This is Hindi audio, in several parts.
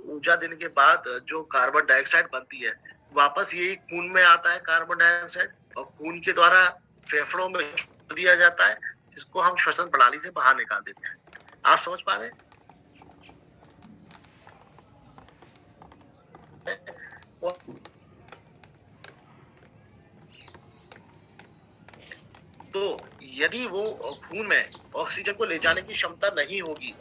ऊर्जा देने के बाद जो कार्बन डाइऑक्साइड बनती है, वापस यही खून में आता है कार्बन डाइऑक्साइड, और खून के द्वारा फेफड़ों में दिया जाता है, जिसको हम श्वसन प्रणाली से बाहर निकाल देते हैं। आप समझ पा रहे हैं? तो यदि वो खून में ऑक्सीजन को ले जाने की क्षमता नहीं होगी,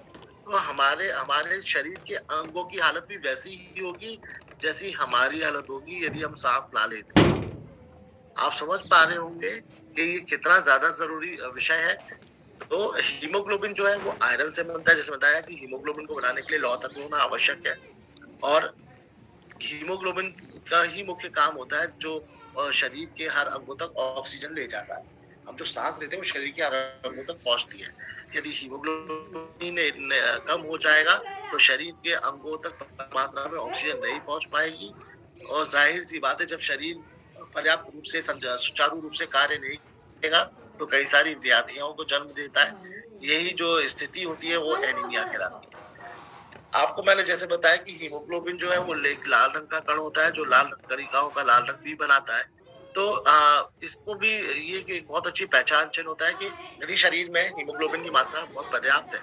तो हमारे हमारे शरीर के अंगों की हालत भी वैसी ही होगी जैसी हमारी हालत होगी यदि हम सांस ना लें तो। आप समझ पा रहे होंगे कि ये कितना ज्यादा जरूरी विषय है। तो हीमोग्लोबिन जो है वो आयरन से बनता है, जैसे बताया कि हीमोग्लोबिन को बनाने के लिए लौह तत्व होना आवश्यक है, और हीमोग्लोबिन का ही मुख्य काम होता है जो शरीर के हर अंगों तक ऑक्सीजन ले जाता है। हम जो सांस लेते हैं वो शरीर के हर अंगों तक पहुंचती है। यदि हीमोग्लोबिन कम हो जाएगा तो शरीर के अंगों तक मात्रा में ऑक्सीजन नहीं पहुंच पाएगी, और जाहिर सी बात है जब शरीर पर्याप्त रूप से सुचारू रूप से कार्य नहीं करेगा तो कई सारी व्याधियों को जन्म देता है। यही जो स्थिति होती है वो एनीमिया कहलाती है। आपको मैंने जैसे बताया कि हीमोग्लोबिन जो है वो एक लाल रंग का कण होता है जो लाल कणिकाओं का लाल रंग भी बनाता है। तो इसको भी ये कि बहुत अच्छी पहचान चिन्ह होता है कि यदि शरीर में हीमोग्लोबिन की मात्रा बहुत पर्याप्त है,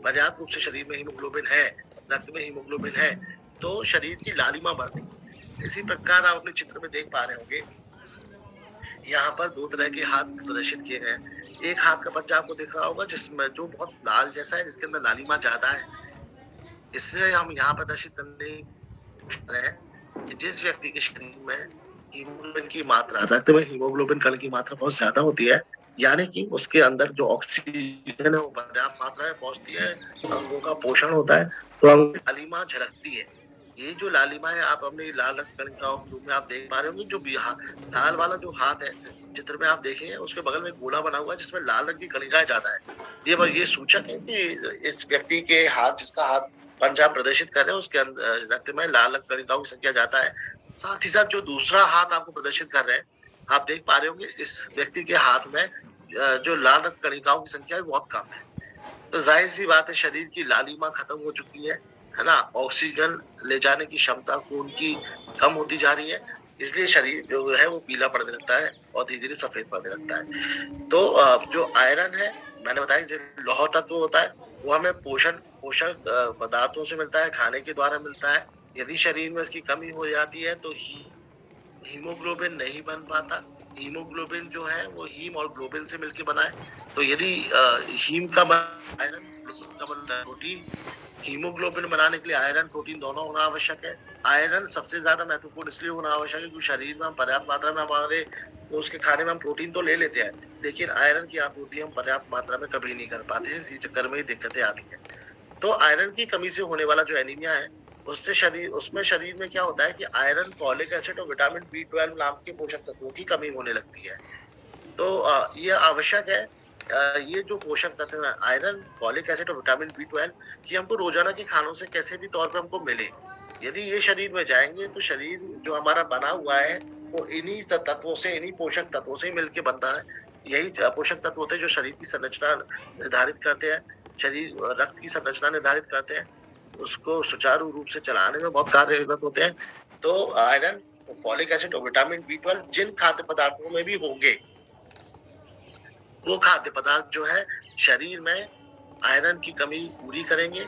पर्याप्त रूप से शरीर में हीमोग्लोबिन है, रक्त में हीमोग्लोबिन है, तो शरीर की लालिमा बढ़ती है। इसी प्रकार आप अपने चित्र में देख पा रहे होंगे, यहाँ पर दो तरह के हाथ प्रदर्शित किए गए हैं। एक हाथ का पंजा आपको दिख रहा होगा जिसमें जो बहुत लाल जैसा है, जिसके अंदर लालिमा ज्यादा है। इससे हम यहाँ प्रदर्शित करने रहे हैं कि जिस व्यक्ति के शरीर में हीमोग्लोबिन की मात्रा, रक्त में हीमोग्लोबिन कण की मात्रा बहुत ज्यादा होती है, यानी कि उसके अंदर जो ऑक्सीजन है वो पर्याप्त मात्रा में पहुंचती है, अंगों का पोषण होता है, तो अंग लालिमा झलकती है। ये जो लालिमा है आप अपने लाल रक्त कणिकाओं के रूप में आप देख पा रहे होंगे। जो लाल वाला जो हाथ है चित्र में आप देखेंगे, उसके बगल में गोला बना हुआ है जिसमें लाल रंग की कणिकाएं ज्यादा है। ये सूचक है कि इस व्यक्ति के हाथ, जिसका हाथ पंजा प्रदर्शित कर रहे हैं, उसके अंदर रक्त में लाल रक्त कणिकाओं की संख्या ज्यादा है। साथ ही साथ जो दूसरा हाथ आपको प्रदर्शित कर रहे हैं, आप देख पा रहे होंगे इस व्यक्ति के हाथ में जो लाल रक्त कणिकाओं की संख्या है बहुत कम है। तो जाहिर सी बात है शरीर की लालिमा खत्म हो चुकी है ना। ऑक्सीजन ले जाने की क्षमता खून की कम होती जा रही है, इसलिए शरीर जो है वो पीला पड़ने लगता है और धीरे धीरे सफेद पड़ने लगता है। तो जो आयरन है, मैंने बताया जो लौह तत्व होता है, वो हमें पोषक पदार्थों से मिलता है, खाने के द्वारा मिलता है। यदि शरीर में इसकी कमी हो जाती है तो हीमोग्लोबिन नहीं बन पाता। हीमोग्लोबिन जो है वो हीम और ग्लोबिन से मिलकर बना है। तो यदि हीम का आयरन का बनता है प्रोटीन, हीमोग्लोबिन बनाने के लिए आयरन प्रोटीन दोनों होना आवश्यक है। आयरन सबसे ज्यादा महत्वपूर्ण इसलिए होना आवश्यक है क्योंकि शरीर में हम पर्याप्त मात्रा में हमारे तो उसके खाने में हम प्रोटीन तो ले लेते हैं, लेकिन आयरन की आपूर्ति हम पर्याप्त मात्रा में कभी नहीं कर पाते हैं। इसी चक्कर में ही दिक्कतें आती हैं। तो आयरन की कमी से होने वाला जो एनीमिया है, उसमें शरीर में क्या होता है कि आयरन, फॉलिक एसिड और विटामिन B12 नाम के पोषक तत्वों की कमी होने लगती है। तो ये आवश्यक है, ये जो पोषक तत्व है आयरन, फॉलिक एसिड और विटामिन B12 कि हमको रोजाना के खानों से कैसे भी तौर पे हमको मिले। यदि ये शरीर में जाएंगे तो शरीर जो हमारा बना हुआ है वो इन्हीं तत्वों से, इन्हीं पोषक तत्वों से ही मिलके बनता है। यही पोषक तत्व होते हैं जो शरीर की संरचना निर्धारित करते हैं, शरीर रक्त की संरचना निर्धारित करते हैं, उसको सुचारू रूप से चलाने में बहुत कार्यरत होते हैं। तो आयरन, फॉलिक एसिड और विटामिन B12 जिन खाद्य पदार्थों में भी होंगे, वो खाद्य पदार्थ जो है शरीर में आयरन की कमी पूरी करेंगे,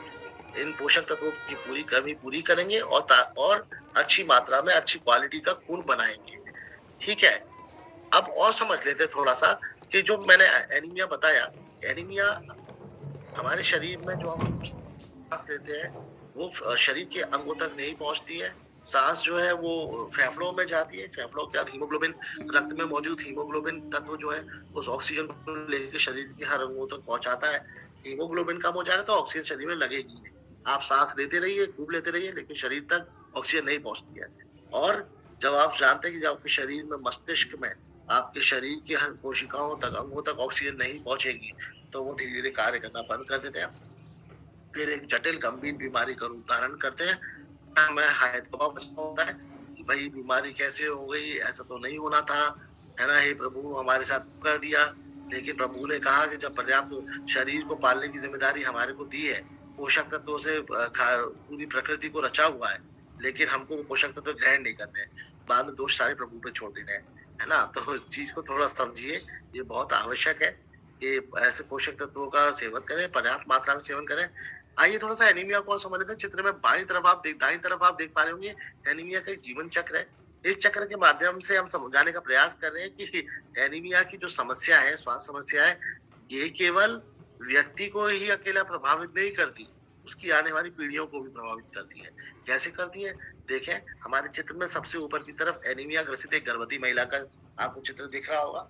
इन पोषक तत्वों की कमी पूरी करेंगे और अच्छी मात्रा में अच्छी क्वालिटी का खून बनाएंगे। ठीक है, अब और समझ लेते थोड़ा सा कि जो मैंने एनीमिया बताया, एनीमिया हमारे शरीर में जो हम सांस लेते हैं वो शरीर के अंगों तक नहीं पहुंचती है। सांस जो है वो फेफड़ों में जाती है, फेफड़ों के बाद हीमोग्लोबिन, रक्त में मौजूद हीमोग्लोबिन तत्व जो है उस ऑक्सीजन को लेकर शरीर के हर अंगों तक पहुंचाता है। हीमोग्लोबिन कम हो जाएगा तो ऑक्सीजन शरीर में लगेगी नहीं। आप सांस लेते रहिए, खूब लेते रहिए, लेकिन शरीर तक ऑक्सीजन नहीं पहुंचती है। और जब आप जानते हैं कि जब आपके शरीर में, मस्तिष्क में, आपके शरीर के हर कोशिकाओं तक, अंगों तक ऑक्सीजन नहीं पहुंचेगी तो वो धीरे धीरे कार्य करना बंद कर देते हैं, फिर एक जटिल गंभीर बीमारी का रूप धारण करते हैं। हमें होता है कि भाई बीमारी कैसे हो गई, ऐसा तो नहीं होना था, है ना, हे प्रभु हमारे साथ कर दिया। लेकिन प्रभु ने कहा कि जब पर्याप्त शरीर को पालने की जिम्मेदारी हमारे को दी है पोषक तत्वों से पूरी प्रकृति को रचा हुआ है, लेकिन हमको वो पोषक तत्व ग्रहण नहीं करने हैं। बाद में दोष सारे प्रभु पे छोड़ देने हैं, है ना? तो इस चीज़ को थोड़ा समझिए, ये बहुत आवश्यक है कि ऐसे पोषक तत्वों का सेवन करें, पर्याप्त मात्रा में सेवन करें। आइए थोड़ा-सा एनीमिया को और समझ लेते हैं। चित्र में दाईं तरफ आप देख पा रहे होंगे, एनीमिया का एक जीवन चक्र है। इस चक्र के माध्यम से हम समझाने का प्रयास कर रहे हैं कि एनीमिया की जो समस्या है, स्वास्थ्य समस्या है, ये केवल व्यक्ति को ही अकेला प्रभावित नहीं करती, उसकी आने वाली पीढ़ियों को भी प्रभावित करती है। कैसे करती है? देखें, हमारे चित्र में सबसे ऊपर की तरफ एनीमिया ग्रसित एक गर्भवती महिला का आपको चित्र दिख रहा होगा।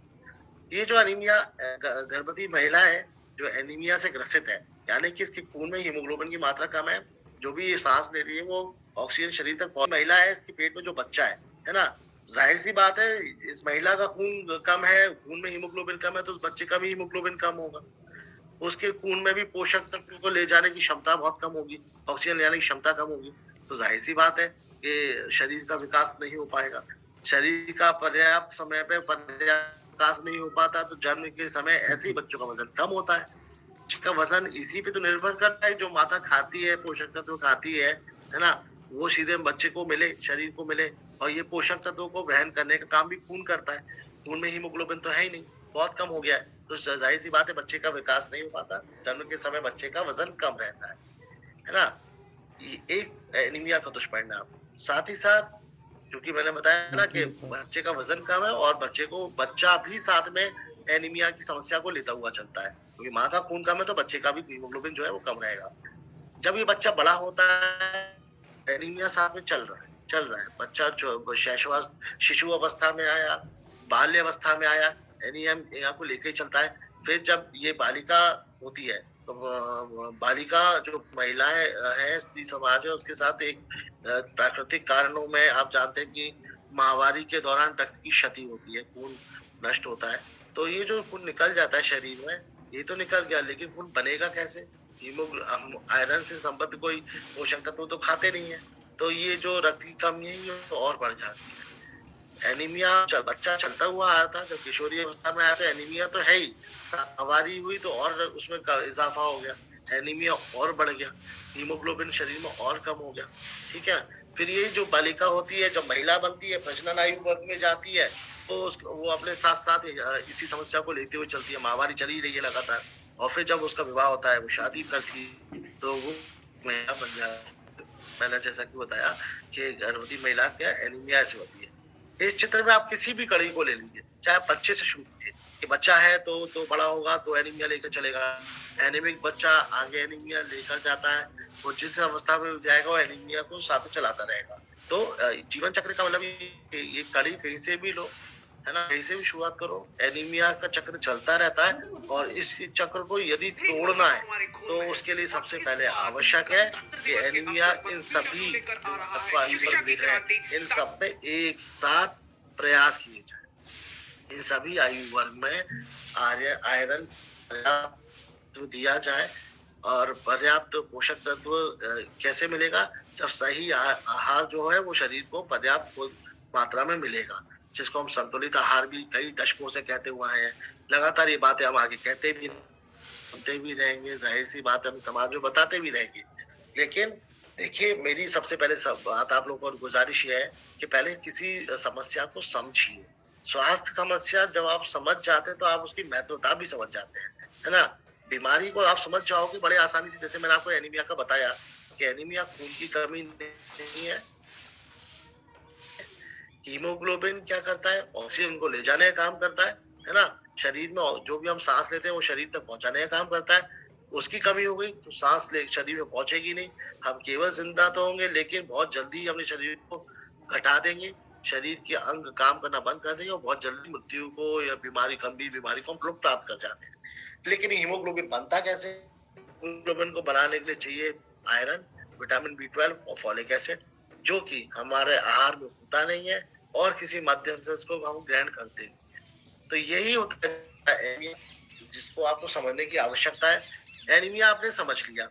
ये जो एनीमिया गर्भवती महिला है, जो एनीमिया से ग्रसित है, यानी कि इसके खून में हीमोग्लोबिन की मात्रा कम है, जो भी ये सांस ले रही है वो ऑक्सीजन शरीर तक महिला है, इसके पेट में जो बच्चा है ना? जाहिर सी बात है, इस महिला का खून कम है, खून में हीमोग्लोबिन कम है, तो उस बच्चे का भी हीमोग्लोबिन कम होगा। उसके खून में भी पोषक तत्व को ले जाने की क्षमता बहुत कम होगी, ऑक्सीजन ले जाने की क्षमता कम होगी। तो जाहिर सी बात है कि शरीर का विकास नहीं हो पाएगा। शरीर का पर्याप्त समय पे विकास नहीं हो पाता, तो जन्म के समय ऐसे ही बच्चों का वजन कम होता है। उसका वजन इसी पे तो निर्भर करता है, जो माता खाती है, पोषक तत्व खाती है ना? वो सीधे बच्चे को मिले, शरीर को मिले, और ये पोषक तत्वों को वहन करने का काम भी खून करता है। खून में हीमोग्लोबिन तो है ही नहीं, बहुत कम हो गया है, तो जाहिर सी बात है बच्चे का विकास नहीं हो पाता, जन्म के समय बच्चे का वजन कम रहता है ना? ये एक एनीमिया का दुष्परिणाम। साथ ही साथ, क्योंकि मैंने बताया ना कि बच्चे का वजन कम है और बच्चा भी साथ में एनीमिया की समस्या को लेता हुआ चलता है, क्योंकि माँ का खून कम है तो बच्चे का भी हीमोग्लोबिन जो है वो कम रहेगा। जब ये बच्चा बड़ा होता है, एनीमिया साथ में चल रहा है। बच्चा जो शिशु अवस्था में आया, बाल्य अवस्था में आया, एनीमिया को लेके ही चलता है। फिर जब ये बालिका होती है, तो बालिका जो महिलाएं है, स्त्री समाज है, उसके साथ एक प्राकृतिक कारणों में आप जानते हैं कि माहवारी के दौरान रक्त की क्षति होती है, खून नष्ट होता है। तो ये जो खून निकल जाता है शरीर में, ये तो निकल गया, लेकिन खून बनेगा कैसे? हम आयरन से संबद्ध कोई पोषक तत्व तो खाते नहीं है, तो ये जो रक्त की कमी है ये तो और बढ़ जाती है। एनीमिया बच्चा चलता हुआ आया था, जब किशोरी अवस्था में आया तो एनीमिया तो है ही, सवारी हुई तो और उसमें इजाफा हो गया, एनीमिया और बढ़ गया, हीमोग्लोबिन शरीर में और कम हो गया। ठीक है, फिर ये जो बालिका होती है, जब महिला बनती है, प्रजनन आयु वर्ग में जाती है, तो वो अपने साथ साथ इसी समस्या को लेते हुए चलती है, माहवारी चली रही है लगातार, और फिर जब उसका विवाह होता है, वो शादी करती है, तो वो महिला बन जाती है। मैंने जैसा कि बताया कि गर्भवती महिला क्या एनीमिया से होती है। इस चित्र में आप किसी भी कड़ी को ले लीजिए, चाहे बच्चे से शुरू कीजिए कि बच्चा है तो बड़ा होगा तो एनीमिया लेकर चलेगा, एनीमिक बच्चा आगे एनीमिया लेकर जाता है, वो जिस अवस्था में जाएगा वो एनीमिया को साथ में चलाता रहेगा। तो जीवन चक्र का मतलब ये कड़ी कहीं से भी लो, है ना? कहीं से भी शुरुआत करो, एनीमिया का चक्र चलता रहता है, और इस चक्र को यदि तोड़ना है तो उसके लिए सबसे पहले आवश्यक है कि एनीमिया इन सभी देख रहे हैं, इन सब पे एक साथ प्रयास किए जाए। इन सभी आयु वर्ग में आयरन पर्याप्त दिया जाए, और पर्याप्त पोषक तत्व कैसे मिलेगा? जब सही आहार जो है वो शरीर को पर्याप्त मात्रा में मिलेगा, जिसको हम संतुलित आहार भी कई दशकों से कहते हुए हैं। लगातार ये बातें हम आगे कहते भी, सुनते भी रहेंगे, जाहिर सी बात है हम समाज में बताते भी रहेंगे। लेकिन देखिए, मेरी सबसे पहले सब बात आप लोगों को गुजारिश ये है कि पहले किसी समस्या को समझिए। स्वास्थ्य समस्या जब आप समझ जाते हैं तो आप उसकी महत्वता भी समझ जाते हैं, है ना? बीमारी को आप समझ जाओगे बड़े आसानी से। जैसे मैंने आपको एनीमिया का बताया कि एनीमिया खून की कमी नहीं है, हीमोग्लोबिन क्या करता है? ऑक्सीजन को ले जाने का काम करता है ना? शरीर में जो भी हम सांस लेते हैं वो शरीर तक पहुंचाने का काम करता है। उसकी कमी हो गई तो सांस ले शरीर में पहुंचेगी नहीं। हम केवल जिंदा तो होंगे, लेकिन बहुत जल्दी अपने शरीर को घटा देंगे, शरीर के अंग काम करना बंद कर देंगे, और बहुत जल्दी मृत्यु को या गंभीर बीमारी को हम लोग प्राप्त कर जाते हैं। लेकिन हीमोग्लोबिन बनता कैसे? हीमोग्लोबिन को बनाने के लिए चाहिए आयरन, विटामिन B12 और फॉलिक एसिड, जो कि हमारे आहार में होता नहीं है और किसी माध्यम से इसको हम ग्रहण करते नहीं है। तो यही होता है एनीमिया, जिसको आपको समझने की आवश्यकता है। एनीमिया आपने समझ लिया,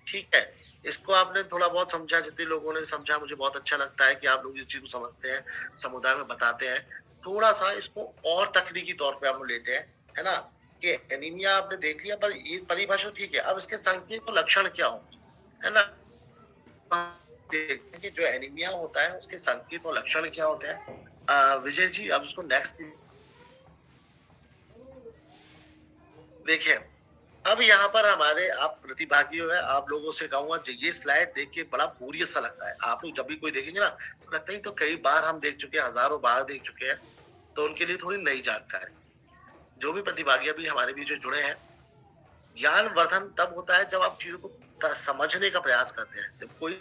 ठीक है, इसको आपने थोड़ा बहुत समझा, जितने लोगों ने समझा मुझे बहुत अच्छा लगता है कि आप लोग इस चीज को समझते हैं, समुदाय में बताते हैं। थोड़ा सा इसको और तकनीकी तौर पे हम लेते हैं, है ना, कि एनीमिया आपने देख लिया, पर ये परिभाषा ठीक है। अब इसके संकेत और लक्षण क्या होंगे, है ना? देखते हैं कि जो एनीमिया होता है उसके संकेत और लक्षण क्या होते हैं। विजय जी अब उसको नेक्स्ट देखिए। अब यहाँ पर हमारे आप प्रतिभागी हो, आप लोगों से कहूंगा ये स्लाइड देख के बड़ा बोरियत सा लगता है। आप लोग जब भी कोई देखेंगे ना तो लगता है तो कई बार हम देख चुके हैं, हजारों बार देख चुके हैं, तो उनके लिए थोड़ी नई जानकारी। जो भी प्रतिभागी अभी हमारे बीच जुड़े हैं, ज्ञान वर्धन तब होता है जब आप चीजों को समझने का प्रयास करते हैं। जब कोई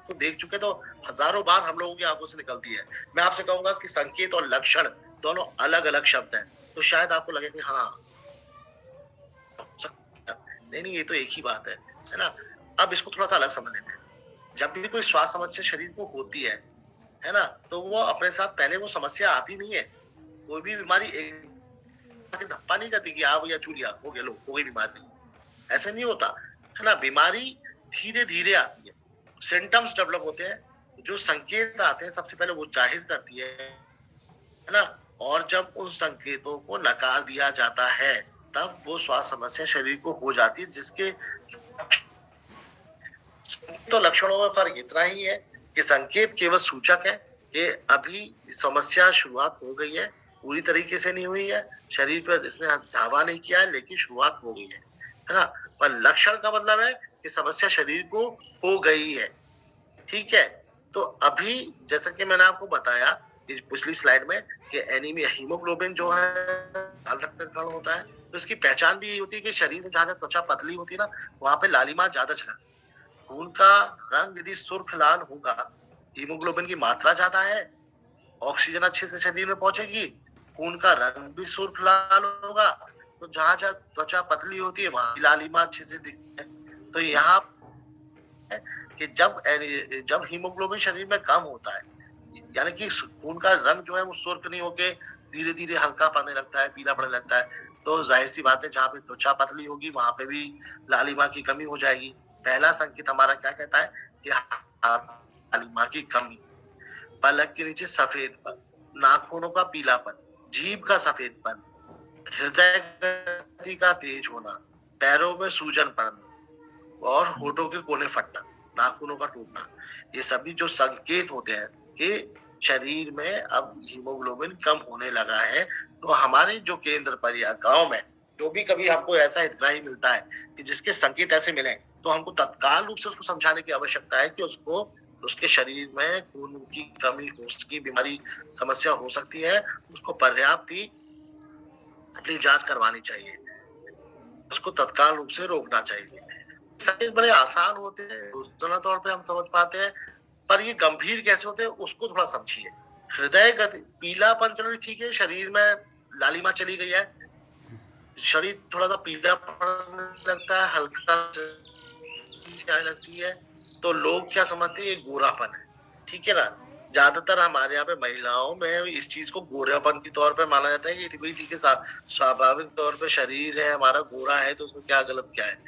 तो देख चुके तो हजारों बार हम लोगों की आंखों से निकलती है। मैं आपसे कहूंगा कि संकेत और लक्षण दोनों अलग अलग शब्द हैं, तो शायद आपको लगे कि हाँ नहीं ये तो एक ही बात है ना? अब इसको थोड़ा सा अलग समझ लेते हैं। जब भी कोई स्वास्थ्य समस्या शरीर को होती है ना, तो वो अपने साथ पहले वो समस्या आती नहीं है। कोई भी बीमारी एक धप्पा नहीं करती कि आप या चूलिया हो गया, लो हो गई बीमारी, ऐसा नहीं होता, है ना? बीमारी धीरे धीरे आती है, सिम्टम्स डेवलप होते हैं, जो संकेत आते हैं सबसे पहले वो जाहिर करती है ना? और जब उन संकेतों को नकार दिया जाता है तब वो स्वास्थ्य समस्या शरीर को हो जाती है, जिसके तो लक्षणों में फर्क इतना ही है कि संकेत केवल सूचक है कि अभी समस्या शुरुआत हो गई है, पूरी तरीके से नहीं हुई है, शरीर पर इसने धावा नहीं किया है, लेकिन शुरुआत हो गई है ना? पर लक्षण का मतलब है कि समस्या शरीर को हो गई है। ठीक है, तो अभी जैसा कि मैंने आपको बताया इस पिछली स्लाइड में कि एनीमिया, हीमोग्लोबिन जो है लाल रक्त कण होता है, तो इसकी पहचान भी यही होती है कि शरीर में जहाँ त्वचा पतली होती है ना, वहां पे लालिमा ज्यादा छलकती है। खून का रंग यदि सुर्ख लाल होगा, हीमोग्लोबिन की मात्रा ज्यादा है, ऑक्सीजन अच्छे से शरीर में पहुंचेगी, खून का रंग भी सुर्ख लाल होगा, तो जहाँ जहाँ त्वचा पतली होती है वहां लालिमा अच्छे से दिखती है। तो यहाँ कि जब हीमोग्लोबिन शरीर में कम होता है, यानी कि खून का रंग जो है वो सुर्ख नहीं होके धीरे धीरे हल्का पड़ने लगता है, पीला पड़ने लगता है, तो जाहिर सी बात है जहाँ पे त्वचा पतली होगी वहां पे भी लालिमा की कमी हो जाएगी। पहला संकेत हमारा क्या कहता है कि लालिमा की कमी, पलक के नीचे सफेदपन, नाखूनों का पीलापन, जीभ का सफेदपन, हृदय गति का तेज होना, पैरों में सूजन पड़ना और होठों के कोने फटना, नाखूनों का टूटना, ये सभी जो संकेत होते हैं कि शरीर में अब हीमोग्लोबिन कम होने लगा है। तो हमारे जो केंद्र पर या गांव में जो भी कभी हमको ऐसा हितग्राही मिलता है कि जिसके संकेत ऐसे मिले, तो हमको तत्काल रूप से उसको समझाने की आवश्यकता है कि उसको उसके शरीर में खून की कमी हो सकती, बीमारी समस्या हो सकती है, उसको पर्याप्त ही अपनी जांच करवानी चाहिए, उसको तत्काल रूप से रोकना चाहिए। संकेत बड़े आसान होते हैं, रोजाना तौर पे हम समझ पाते हैं, पर ये गंभीर कैसे होते हैं उसको थोड़ा समझिए। हृदय गति, पीलापन चलो ठीक है, शरीर में लालिमा चली गई है, शरीर थोड़ा सा पीला पड़ने लगता है, हल्का लगती है, तो लोग क्या समझते हैं ये गोरापन है। ठीक है ना? ज्यादातर हमारे यहाँ पे महिलाओं में इस चीज को गोरापन के तौर पे माना जाता है कि भाई ठीक है, स्वाभाविक तौर पे शरीर है हमारा गोरा है, तो उसमें क्या गलत क्या है?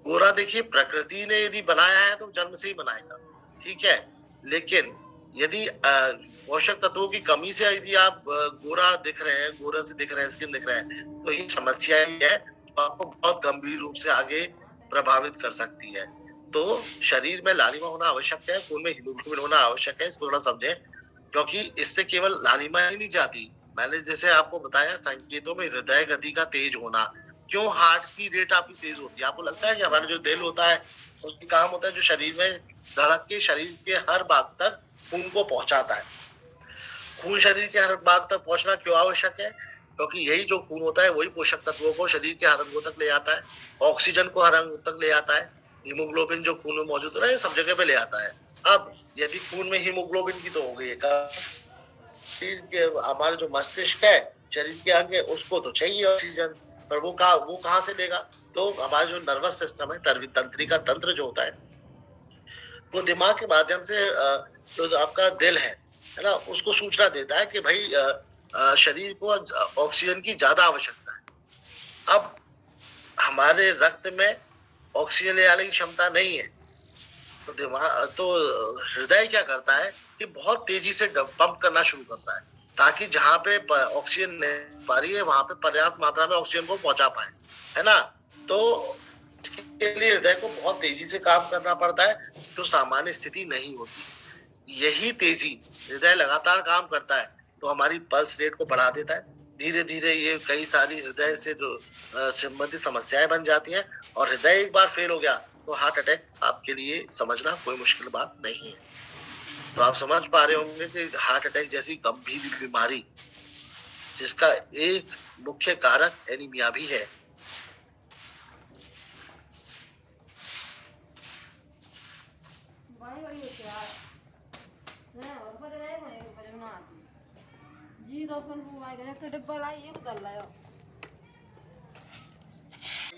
गोरा देखिए प्रकृति ने यदि बनाया है तो जन्म से ही बनाएगा, ठीक है, लेकिन यदि पोषक तत्वों की कमी से यदि आप गोरा दिख रहे हैं, गोरा से दिख रहे हैं, स्किन दिख रहे हैं, तो ये समस्या ही है, तो आपको बहुत गंभीर रूप से आगे प्रभावित कर सकती है। तो शरीर में लालिमा होना आवश्यक है, खून में हीमोग्लोबिन होना आवश्यक है, इसको थोड़ा समझें, क्योंकि इससे केवल लालिमा ही नहीं जाती। मैंने जैसे आपको बताया संकेतों में हृदय गति का तेज होना, क्यों हार्ट की रेट आपकी तेज होती है? आपको लगता है कि हमारा जो दिल होता है उसका काम होता है जो शरीर में धड़क के शरीर के हर भाग तक खून को पहुंचाता है। खून शरीर के हर भाग तक पहुंचना क्यों आवश्यक है? क्योंकि यही जो खून होता है वही पोषक तत्वों को शरीर के हर अंगों तक ले आता है, ऑक्सीजन को हर अंग तक ले आता है, हीमोग्लोबिन जो खून में मौजूद है सब जगह पे ले आता है। अब यदि खून में हीमोग्लोबिन की तो हो गई है, शरीर के हमारे जो मस्तिष्क है, शरीर के अंग है, उसको तो चाहिए ऑक्सीजन, पर वो कहाँ से लेगा? तो हमारा जो नर्वस सिस्टम है, तंत्रिका तंत्र जो होता है, वो दिमाग के माध्यम से जो आपका दिल है ना, उसको सूचना देता है कि भाई शरीर को ऑक्सीजन की ज्यादा आवश्यकता है। अब हमारे रक्त में ऑक्सीजन ले आने की क्षमता नहीं है, तो हृदय क्या करता है कि बहुत तेजी से पंप करना शुरू करता है, ताकि जहाँ पे ऑक्सीजन नहीं पा रही है वहां पे पर्याप्त मात्रा में ऑक्सीजन को पहुंचा पाए, है ना। तो इसके लिए हृदय को बहुत तेजी से काम करना पड़ता है, जो सामान्य स्थिति नहीं होती। यही तेजी, हृदय लगातार काम करता है तो हमारी पल्स रेट को बढ़ा देता है। धीरे धीरे ये कई सारी हृदय से जो संबंधित समस्याएं बन जाती हैं, और हृदय एक बार फेल हो गया तो हार्ट अटैक आपके लिए समझना कोई मुश्किल बात नहीं है। तो आप समझ पा रहे होंगे कि हार्ट अटैक जैसी गंभीर बीमारी, जिसका एक मुख्य कारक एनीमिया भी है।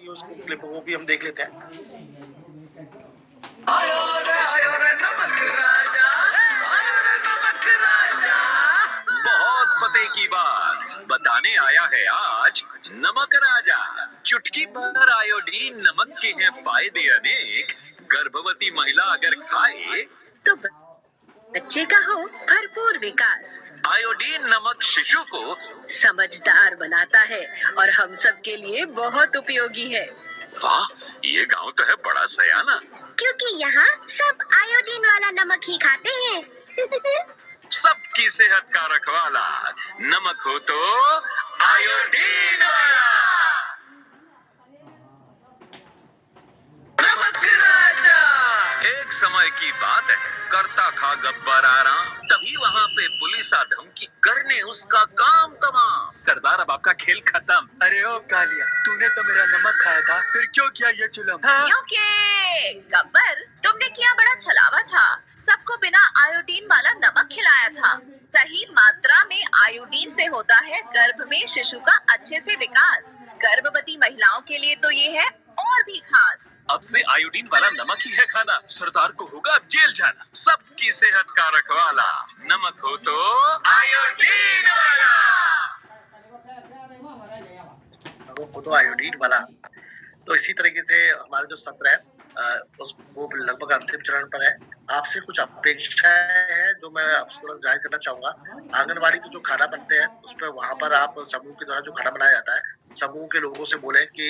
उसको क्लिप को भी हम देख लेते हैं। बहुत पते की बात बताने आया है आज नमक राजा। चुटकी भर आयोडीन नमक के हैं फायदे अनेक। गर्भवती महिला अगर खाए तो बच्चे का हो भरपूर विकास। आयोडीन नमक शिशु को समझदार बनाता है और हम सब के लिए बहुत उपयोगी है। वाह, ये गांव तो है बड़ा सयाना। क्योंकि यहाँ सब आयोडीन वाला नमक ही खाते हैं। सबकी सेहत का रखवाला नमक हो तो आयोडीन वाला नमक राजा। एक समय की बात है, करता खा गब्बर आराम, तभी वहाँ पे पुलिस आ धमकी करने उसका काम तमाम। सरदार अब आपका खेल खत्म। अरे ओ कालिया, तूने तो मेरा नमक खाया था, फिर क्यों किया ये जुल्म? क्योंकि गब्बर तुमने किया बड़ा छलावा था, सबको बिना आयोडीन वाला नमक खिलाया था। सही मात्रा में आयोडीन से होता है गर्भ में शिशु का अच्छे से विकास। गर्भवती महिलाओं के लिए तो ये है और भी खास। अब से आयोडीन वाला नमक ही है खाना, सरदार को होगा अब जेल जाना। सबकी सेहत का रखवाला नमक हो तो आयोडीन वाला। वो तो आयोडीन वाला। तो इसी तरीके से हमारा जो सत्र है वो लगभग अंतिम चरण पर है। आपसे कुछ अपेक्षाएं हैं जो मैं आपसे थोड़ा जाहिर करना चाहूंगा। आंगनबाड़ी के जो खाना बनते हैं उस पर वहां पर आप समूह के द्वारा जो खाना बनाया जाता है, समूह के लोगों से बोले कि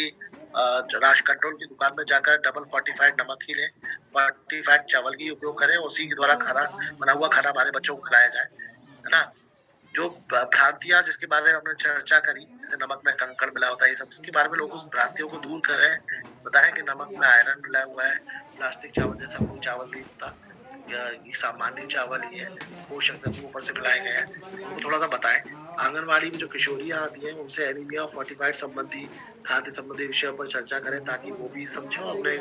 राशन कंट्रोल की दुकान में जाकर डबल फोर्टिफाइड नमक ही लें, फोर्टिफाइड चावल की उपयोग करें, उसी के द्वारा खाना बना हुआ खाना हमारे बच्चों को खिलाया जाए, है ना। जो भ्रांतियां जिसके बारे में हमने चर्चा करी, जैसे नमक में कंकड़ मिला होता है, ये सब इसके बारे में लोग उस भ्रांतियों को दूर करें। बताएं कि नमक में आयरन मिला हुआ है, प्लास्टिक चावल जैसा कोई चावल नहीं होता, ये सामान्य चावल ही है, पोषक तत्व ऊपर से मिलाए गए हैं, उनको थोड़ा सा बताएं। आंगनबाड़ी में जो किशोरियां आती हैं उनसे एनीमिया और फोर्टिफाइड संबंधी खाद्य संबंधी विषयों पर चर्चा करें ताकि वो भी समझे अपने।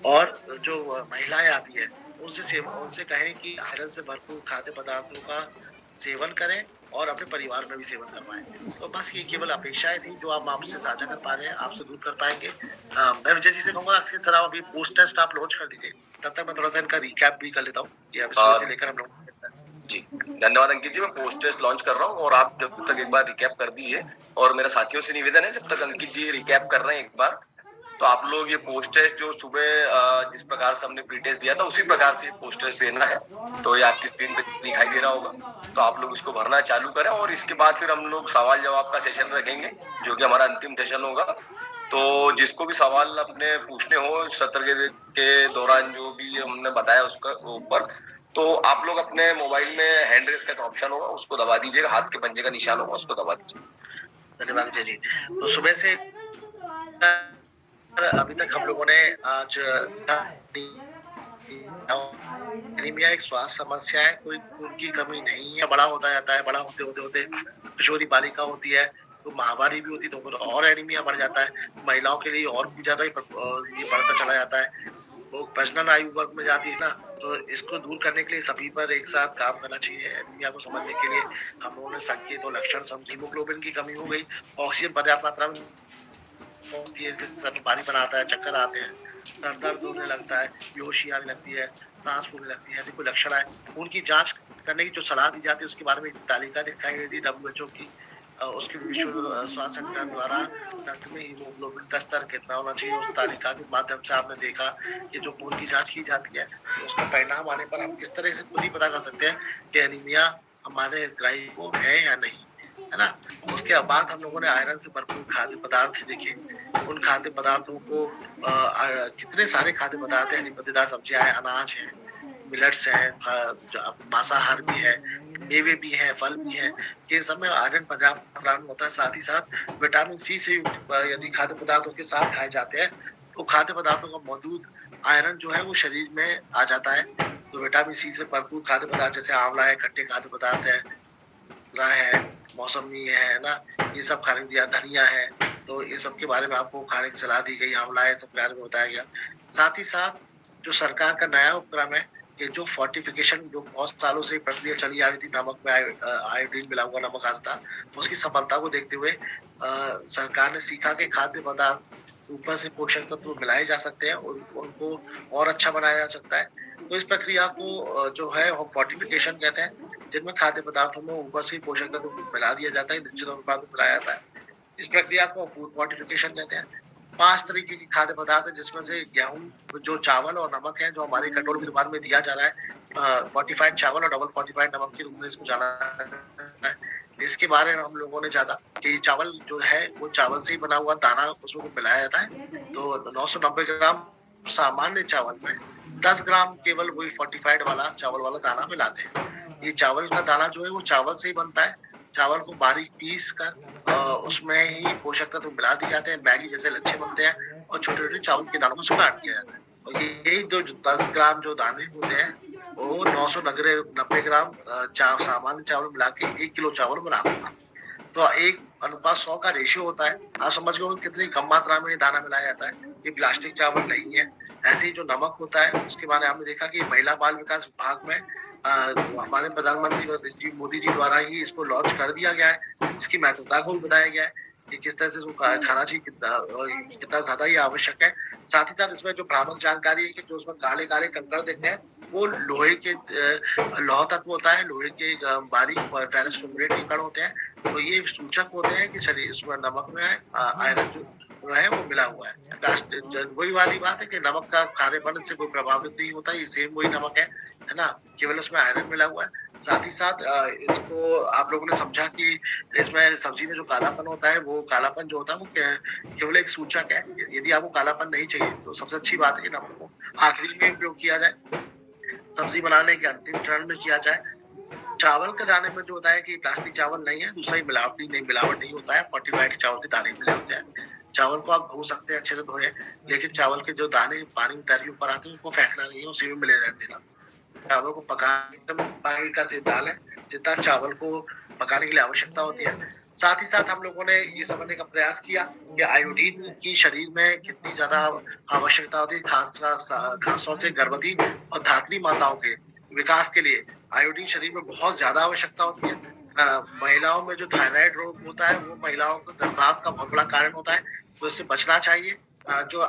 और जो महिलाएं आती है उनसे कहें कि आयरन से भरपूर खाद्य पदार्थों का सेवन करें और अपने परिवार में भी सेवन करवाएं। तो बस ये केवल अपेक्षाएं थी जो आप आपसे साझा कर पा रहे हैं, आपसे दूर कर पाएंगे। मैं विजय जी से कहूंगा अक्षय सर अभी पोस्ट टेस्ट आप लॉन्च कर दीजिए, तब तक मैं थोड़ा सा इनका रिकैप भी कर लेता हूँ से लेकर हम लोग। जी धन्यवाद अंकित जी, मैं पोस्ट टेस्ट लॉन्च कर रहा हूँ और आप जब तक एक बार रिकैप कर दीजिए। और मेरा साथियों से निवेदन है, जब तक अंकित जी रिकैप कर रहे हैं एक बार, तो आप लोग ये पोस्ट टेस्ट जो सुबह जिस प्रकार से हमने प्री टेस्ट दिया था उसी प्रकार से पोस्ट टेस्ट लेना है। तो ये आपकी स्क्रीन पे दिखाई दे रहा होगा, तो आप लोग इसको भरना चालू करें और इसके बाद फिर हम लोग सवाल जवाब का सेशन रखेंगे जो कि हमारा अंतिम सेशन होगा। तो जिसको भी सवाल अपने पूछने हो सत्र के दौरान जो भी हमने बताया उसका ऊपर, तो आप लोग अपने मोबाइल में हैंड रेस का ऑप्शन होगा उसको दबा दीजिएगा, हाथ के पंजे का निशान होगा उसको दबा दीजिए। धन्यवाद जी। तो सुबह से अभी तक हम लोगों ने आज एनीमिया एक स्वास्थ्य समस्या है, कोई खून की कमी नहीं है, बड़ा होता जाता है, बड़ा होते होते होते किशोरी बालिका होती है तो महामारी भी होती तो और एनीमिया बढ़ जाता है, महिलाओं के लिए और भी ज्यादा ये बढ़ता चला जाता है, वो प्रजनन आयु वर्ग में जाती है ना। तो इसको दूर करने के लिए सभी पर एक साथ काम करना चाहिए। एनीमिया को समझने के लिए हम लोगों ने संकेत और लक्षण समझे। हीमोग्लोबिन की कमी हो गई, ऑक्सीजन पर्याप्त मात्रा में होती है, सर पानी बनाता है, चक्कर आते हैं, सर दर्द होने लगता है, बेहोशी आने लगती है, सांस फूलने लगती है, ऐसे कोई लक्षण है। खून की जांच करने की जो सलाह दी जाती है उसके बारे में तालिका दिखाई गई थी WHO की, उसके विश्व स्वास्थ्य संगठन द्वारा रक्त में हीमोग्लोबिन का स्तर कितना होना चाहिए, उस तालिका के माध्यम से आपने देखा कि जो खून की जांच की जाती है तो उसका परिणाम आने पर हम किस तरह से खुद ही पता कर सकते हैं कि एनीमिया हमारे हितग्राही को है या नहीं, है ना। उसके बाद हम लोगों ने आयरन से भरपूर खाद्य पदार्थ देखे। उन खाद्य पदार्थों को कितने सारे खाद्य पदार्थ हैं, हरी पत्तेदार सब्जियां हैं, अनाज है, मिलेट्स है, मांसाहार भी है, मेवे भी है, फल भी है। ये सब में आयरन पर्याप्त मात्रा में होता है। साथ ही साथ विटामिन सी से यदि खाद्य पदार्थों के साथ खाए जाते हैं तो खाद्य पदार्थों का मौजूद आयरन जो है वो शरीर में आ जाता है। तो विटामिन सी से भरपूर खाद्य पदार्थ जैसे आंवला है, खट्टे खाद्य पदार्थ है, मौसमी है ना, ये सब खाने दिया, धनिया है, तो ये सब के बारे में आपको खाने की सलाह दी गई। आंवला है, सब के बारे में बताया गया। साथ ही साथ जो सरकार का नया उपक्रम है कि जो फोर्टिफिकेशन, जो बहुत सालों से प्रक्रिया चली आ रही थी, नमक में आयोडीन मिला हुआ नमक आता था, उसकी सफलता को देखते हुए सरकार ने सीखा कि खाद्य पदार्थ ऊपर से पोषक तत्व मिलाए जा सकते हैं और उनको और अच्छा बनाया जा सकता है। तो इस प्रक्रिया को जो है हम फोर्टिफिकेशन कहते हैं, जिनमें खाद्य पदार्थों में ऊपर से पोषक तत्व मिला दिया जाता है, निश्चित अनुपात में मिलाया जाता है। इस प्रक्रिया को फूड फोर्टिफिकेशन कहते हैं। 5 तरीके के खाद्य पदार्थ है, जिसमें से गेहूं, जो चावल और नमक है, जो हमारे कंट्रोल की दुकान में दिया जा रहा है, फोर्टिफाइड चावल और डबल फोर्टिफाइड नमक के रूप में इसको जाना है। इसके बारे में हम लोगों ने जाना कि चावल जो है वो चावल से ही बना हुआ दाना उसमें मिलाया जाता है। तो 990 ग्राम सामान्य चावल में 10 ग्राम केवल वही फोर्टिफाइड वाला चावल वाला दाना मिलाते हैं। ये चावल का दाना जो है वो चावल से ही बनता है। चावल को बारीक पीस कर उसमें ही पोषक तत्व मिला दिए जाते हैं। मैगी जैसे लच्छे बनते हैं और छोटे छोटे चावल के दानों को सुखा दिया जाता है। और यही जो 10 ग्राम जो दाने होते हैं वो 990 ग्राम सामान्य चावल मिला के 1 किलो चावल बना होगा। तो 1:100 का रेशियो होता है। आप समझ गए कितनी कम मात्रा में दाना मिलाया जाता है। ये प्लास्टिक चावल नहीं है। ऐसे ही जो नमक होता है उसके बारे में हमने देखा कि महिला बाल विकास विभाग में हमारे प्रधानमंत्री मोदी जी द्वारा ही इसको लॉन्च कर दिया गया है। इसकी महत्वता को भी बताया गया है कि किस तरह से इसको खाना चाहिए, कितना ज्यादा ये आवश्यक है। साथ ही साथ इसमें जो भ्रामक जानकारी है कि जो उसमें काले काले कंकड़ देखते हैं वो लोहे के लौह तत्व होता है, लोहे के बारीक फेरस फ्लोराइड के कण होते हैं। तो ये सूचक होते हैं कि शरीर उसमें नमक में आयरन जो है वो मिला हुआ है। वही वाली बात है कि नमक का खारेपन से कोई प्रभावित नहीं होता, ये सेम वही नमक है ना, केवल उसमें आयरन मिला हुआ है। साथ ही साथ इसको आप लोगों ने समझा कि इसमें सब्जी में जो कालापन होता है, वो कालापन जो होता है वो केवल एक सूचक है। यदि आपको कालापन नहीं चाहिए तो सबसे अच्छी बात है कि नमक को आखिरी में उपयोग किया जाए, सब्जी बनाने के अंतिम चरण में किया जाए। चावल के दाने में जो होता है कि प्लास्टिक चावल नहीं है, दूसरा ही मिलावट नहीं होता है। फोर्टिफाइड चावल के दाने मिले होते हैं। चावल को आप धो सकते हैं, अच्छे से धोए, लेकिन चावल के जो दाने पानी उतर के ऊपर आते हैं उनको फेंकना नहीं है, उसी में मिले रहते हैं। चावल को पकाने एकदम पानी का से डालें जितना चावल को पकाने के लिए आवश्यकता होती है। साथ ही साथ हम लोगों ने ये समझने का प्रयास किया कि आयोडीन की शरीर में कितनी ज्यादा आवश्यकता होती है, खास तौर से गर्भवती और धात्री माताओं के विकास के लिए आयोडीन शरीर में बहुत ज्यादा आवश्यकता होती है। महिलाओं में जो थायराइड रोग होता है वो महिलाओं का गर्भाव का बहुत बड़ा कारण होता है, तो इससे बचना चाहिए। जो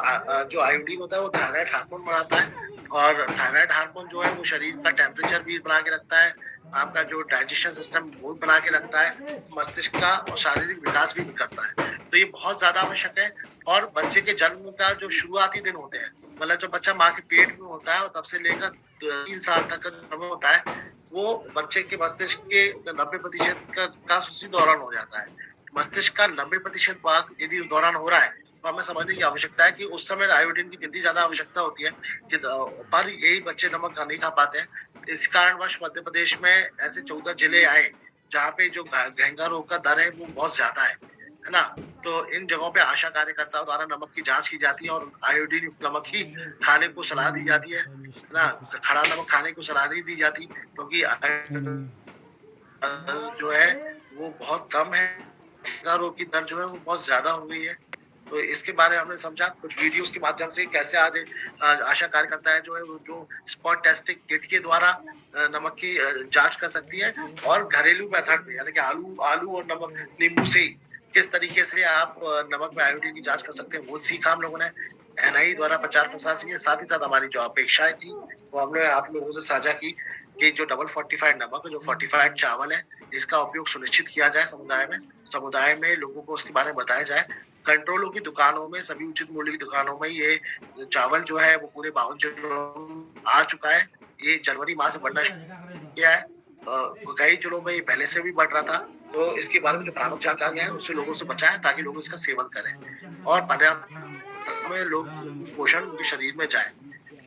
आयोडीन होता है वो थायराइड हार्मोन बनाता है और थायराइड हार्मोन जो है वो शरीर का टेम्परेचर भी बना के रखता है, आपका जो डाइजेशन सिस्टम वो बना के रखता है, मस्तिष्क का और शारीरिक विकास भी करता है। तो ये बहुत ज्यादा आवश्यक है। और बच्चे के जन्म का जो शुरुआती दिन होते हैं, मतलब जब बच्चा माँ के पेट में होता है और तब से लेकर 3 साल तक का समय होता है, वो बच्चे के मस्तिष्क के 90% का उसी दौरान हो जाता है। मस्तिष्क का 90% भाग यदि उस दौरान हो रहा है तो हमें समझने की आवश्यकता है कि उस समय आयोडीन की कितनी ज्यादा आवश्यकता होती है कि पर यही बच्चे नमक नहीं खा पाते हैं। इस कारणवश मध्य प्रदेश में ऐसे 14 जिले आए जहाँ पे जो घेंगा रोग का दर है वो बहुत ज्यादा है ना। तो इन जगहों पे आशा कार्यकर्ताओं द्वारा नमक की जांच की जाती है और आयोडीन युक्त नमक ही खाने को सलाह दी जाती है ना। खड़ा नमक खाने को सलाह नहीं दी जाती क्योंकि जो है वो बहुत कम है, घेंगा रोग की दर जो है वो बहुत ज्यादा हो गई है। तो इसके बारे में हमने समझा कुछ वीडियोस के माध्यम से कैसे आज आशा कार्यकर्ता है जो है जो स्पॉट टेस्टिंग किट के द्वारा नमक की जांच कर सकती है और घरेलू मेथड में यानी कि आलू और नमक नींबू से किस तरीके से आप नमक में आयोडीन की जांच कर सकते हैं, वो सीखा हम लोगों ने। NIE द्वारा प्रचार प्रसार की। साथ ही साथ हमारी जो अपेक्षाएं थी वो हमने आप लोगों से साझा की कि जो डबल फोर्टिफाइड नमक जो फोर्टिफाइड चावल है इसका उपयोग सुनिश्चित किया जाए समुदाय में लोगों को उसके बारे में बताया जाए। कंट्रोलों की दुकानों में, सभी उचित मूल्य की दुकानों में ये चावल जो है वो पूरे 52 जिलों आ चुका है। ये जनवरी माह से बढ़ना शुरू किया है कई जिलों में ये पहले से भी बढ़ रहा था, तो इसके बारे में जो भ्रामक जानकारी है उससे लोगों से बचाएं ताकि लोग इसका सेवन करें और पर्याप्त में लोग पोषण उनके शरीर में जाए।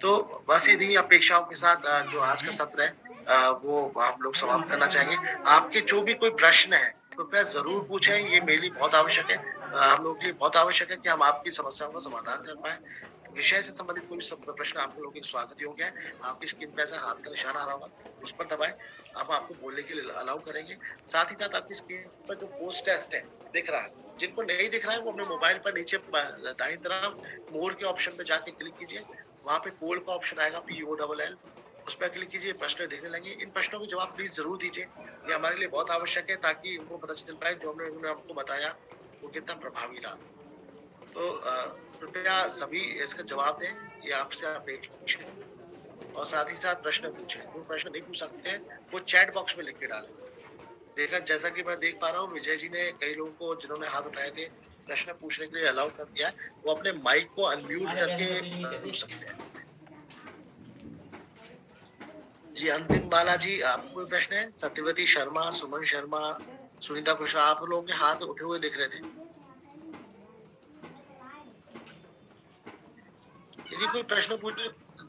तो बस इन्हीं अपेक्षाओं के साथ जो आज का सत्र है वो हम लोग समाप्त करना चाहेंगे। आपके जो भी कोई प्रश्न है तो कृपया जरूर पूछें, ये मेरे लिए बहुत आवश्यक है, हम लोग के लिए बहुत आवश्यक है कि हम आपकी समस्याओं का समाधान कर पाए। विषय से संबंधित कोई प्रश्न आप लोगों के स्वागत योग्य है। आपकी स्क्रीन पे ऐसा हाथ का निशान आ रहा होगा, उस पर दबाएं, अब आपको बोलने के लिए अलाउ करेंगे। साथ ही साथ आपकी स्क्रीन पर जो पोस्ट टेस्ट है दिख रहा है, जिनको नहीं दिख रहा है वो अपने मोबाइल पर नीचे दाईं तरफ मोर के ऑप्शन पे जाके क्लिक कीजिए, वहाँ पे पोल का ऑप्शन आएगा POLL, उस पर क्लिक कीजिए, प्रश्न देखने लगे। इन प्रश्नों के जवाब प्लीज जरूर दीजिए, ये हमारे लिए बहुत आवश्यक है ताकि उनको पता चल पाए जो हमने आपको बताया वो कितना प्रभावी रहा। तो कृपया सभी इसका जवाब दें, ये आपसे अपेक्षा है और साथ ही साथ प्रश्न पूछें। जो प्रश्न नहीं पूछ सकते हैं वो चैट बॉक्स में लिख के डालें। देखा, जैसा कि मैं देख पा रहा हूँ विजय जी ने कई लोगों को जिन्होंने हाथ उठाए थे प्रश्न पूछने के लिए अलाउ कर दिया है, वो अपने माइक को अनम्यूट करके पूछ सकते हैं। जी अंतिम बालाजी, आपको कोई प्रश्न है? सत्यवती शर्मा, सुमन शर्मा, सुनीता कुशवाहा, आप लोगों के हाथ उठे हुए दिख रहे थे। यदि कोई प्रश्न पूछे